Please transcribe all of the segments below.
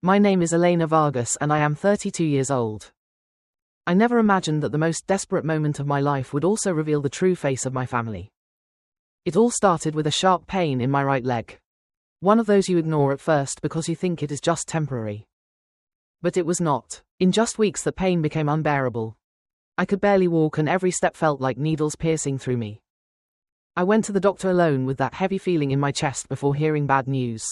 My name is Elena Vargas and I am 32 years old. I never imagined that the most desperate moment of my life would also reveal the true face of my family. It all started with a sharp pain in my right leg. One of those you ignore at first because you think it is just temporary. But it was not. In just weeks the pain became unbearable. I could barely walk and every step felt like needles piercing through me. I went to the doctor alone with that heavy feeling in my chest before hearing bad news.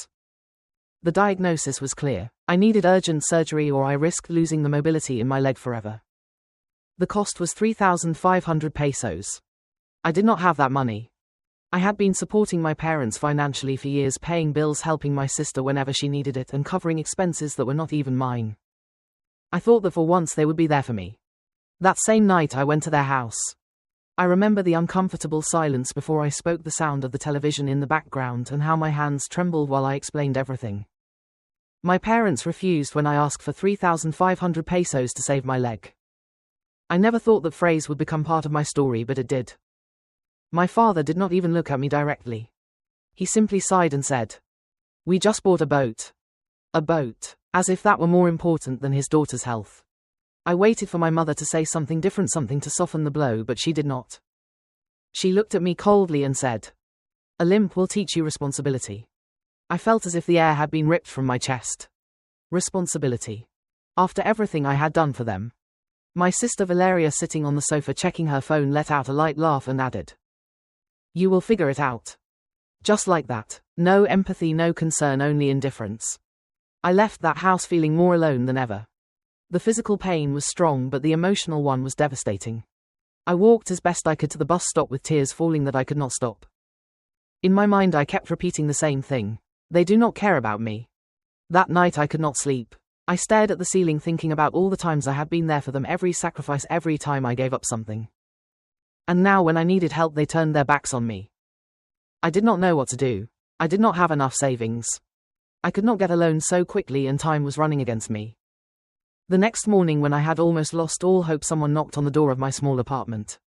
The diagnosis was clear. I needed urgent surgery or I risked losing the mobility in my leg forever. The cost was 3,500 pesos. I did not have that money. I had been supporting my parents financially for years, paying bills, helping my sister whenever she needed it, and covering expenses that were not even mine. I thought that for once they would be there for me. That same night I went to their house. I remember the uncomfortable silence before I spoke, the sound of the television in the background, and how my hands trembled while I explained everything. My parents refused when I asked for 3,500 pesos to save my leg. I never thought that phrase would become part of my story, but it did. My father did not even look at me directly. He simply sighed and said, "We just bought a boat." A boat, as if that were more important than his daughter's health. I waited for my mother to say something different, something to soften the blow, but she did not. She looked at me coldly and said, "A limp will teach you responsibility." I felt as if the air had been ripped from my chest. Responsibility. After everything I had done for them. My sister Valeria, sitting on the sofa checking her phone, let out a light laugh and added, "You will figure it out." Just like that. No empathy, no concern, only indifference. I left that house feeling more alone than ever. The physical pain was strong, but the emotional one was devastating. I walked as best I could to the bus stop with tears falling that I could not stop. In my mind I kept repeating the same thing. They do not care about me. That night I could not sleep. I stared at the ceiling thinking about all the times I had been there for them, every sacrifice, every time I gave up something. And now when I needed help they turned their backs on me. I did not know what to do. I did not have enough savings. I could not get a loan so quickly and time was running against me. The next morning, when I had almost lost all hope, someone knocked on the door of my small apartment.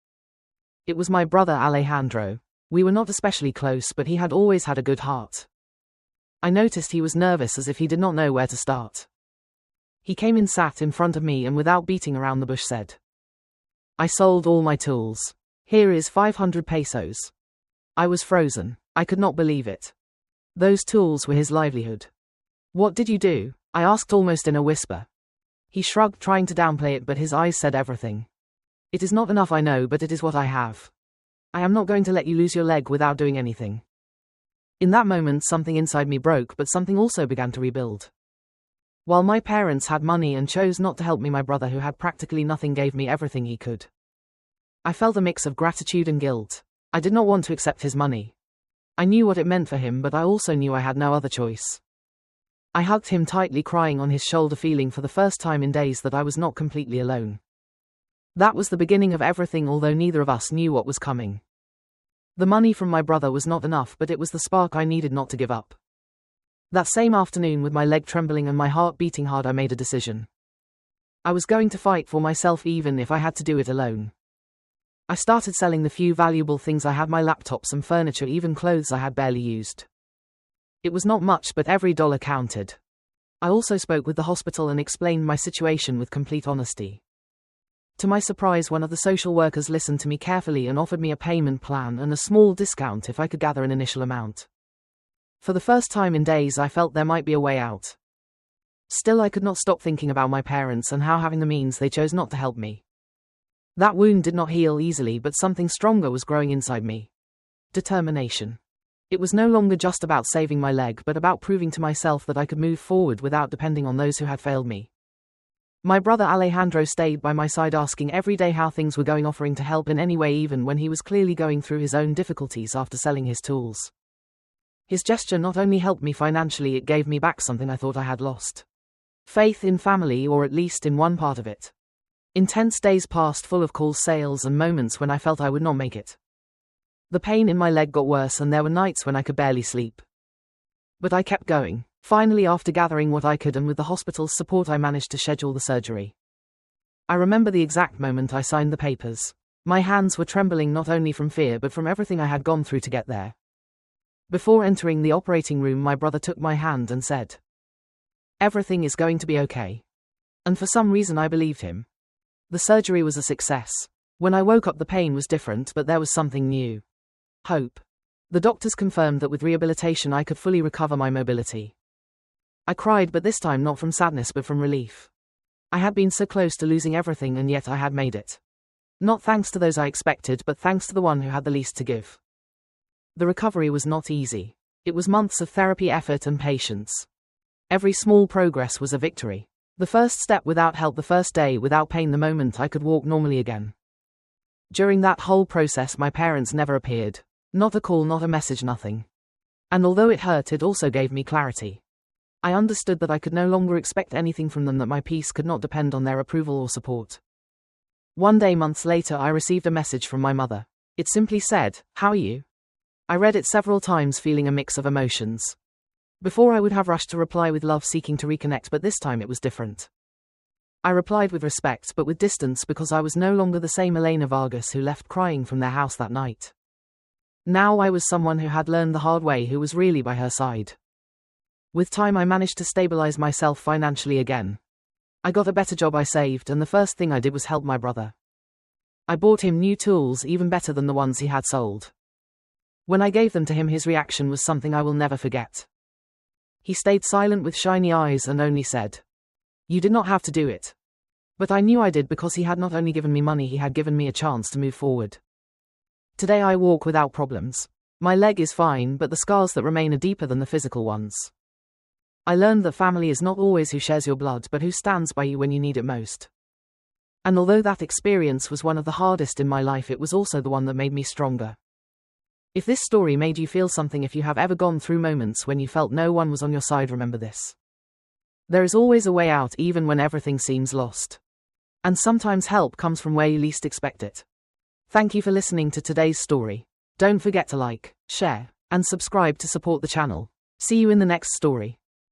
It was my brother Alejandro. We were not especially close, but he had always had a good heart. I noticed he was nervous, as if he did not know where to start. He came in, sat in front of me, and without beating around the bush said, "I sold all my tools. Here is 500 pesos. I was frozen. I could not believe it. Those tools were his livelihood. "What did you do?" I asked almost in a whisper. He shrugged, trying to downplay it, but his eyes said everything. "It is not enough, I know, but it is what I have. I am not going to let you lose your leg without doing anything." In that moment something inside me broke, but something also began to rebuild. While my parents had money and chose not to help me, my brother, who had practically nothing, gave me everything he could. I felt a mix of gratitude and guilt. I did not want to accept his money. I knew what it meant for him, but I also knew I had no other choice. I hugged him tightly, crying on his shoulder, feeling for the first time in days that I was not completely alone. That was the beginning of everything, although neither of us knew what was coming. The money from my brother was not enough, but it was the spark I needed not to give up. That same afternoon, with my leg trembling and my heart beating hard, I made a decision. I was going to fight for myself, even if I had to do it alone. I started selling the few valuable things I had, my laptops and furniture, even clothes I had barely used. It was not much, but every dollar counted. I also spoke with the hospital and explained my situation with complete honesty. To my surprise, one of the social workers listened to me carefully and offered me a payment plan and a small discount if I could gather an initial amount. For the first time in days, I felt there might be a way out. Still, I could not stop thinking about my parents and how, having the means, they chose not to help me. That wound did not heal easily, but something stronger was growing inside me. Determination. It was no longer just about saving my leg, but about proving to myself that I could move forward without depending on those who had failed me. My brother Alejandro stayed by my side, asking every day how things were going, offering to help in any way, even when he was clearly going through his own difficulties after selling his tools. His gesture not only helped me financially, it gave me back something I thought I had lost. Faith in family, or at least in one part of it. Intense days passed, full of calls, sales, and moments when I felt I would not make it. The pain in my leg got worse, and there were nights when I could barely sleep. But I kept going. Finally, after gathering what I could and with the hospital's support, I managed to schedule the surgery. I remember the exact moment I signed the papers. My hands were trembling, not only from fear but from everything I had gone through to get there. Before entering the operating room, my brother took my hand and said, Everything is going to be okay. And for some reason I believed him. The surgery was a success. When I woke up the pain was different, but there was something new. Hope. The doctors confirmed that with rehabilitation I could fully recover my mobility. I cried, but this time not from sadness but from relief. I had been so close to losing everything, and yet I had made it. Not thanks to those I expected, but thanks to the one who had the least to give. The recovery was not easy. It was months of therapy, effort, and patience. Every small progress was a victory. The first step without help, the first day without pain, the moment I could walk normally again. During that whole process my parents never appeared. Not a call, not a message, nothing. And although it hurt, it also gave me clarity. I understood that I could no longer expect anything from them, that my peace could not depend on their approval or support. One day, months later, I received a message from my mother. It simply said, "How are you?" I read it several times, feeling a mix of emotions. Before I would have rushed to reply with love, seeking to reconnect, but this time it was different. I replied with respect, but with distance, because I was no longer the same Elena Vargas who left crying from their house that night. Now I was someone who had learned the hard way, who was really by her side. With time I managed to stabilize myself financially again. I got a better job, I saved, and the first thing I did was help my brother. I bought him new tools, even better than the ones he had sold. When I gave them to him, his reaction was something I will never forget. He stayed silent with shiny eyes and only said, "You did not have to do it." But I knew I did, because he had not only given me money, he had given me a chance to move forward. Today I walk without problems. My leg is fine, but the scars that remain are deeper than the physical ones. I learned that family is not always who shares your blood, but who stands by you when you need it most. And although that experience was one of the hardest in my life, it was also the one that made me stronger. If this story made you feel something, if you have ever gone through moments when you felt no one was on your side, remember this. There is always a way out, even when everything seems lost. And sometimes help comes from where you least expect it. Thank you for listening to today's story. Don't forget to like, share, and subscribe to support the channel. See you in the next story.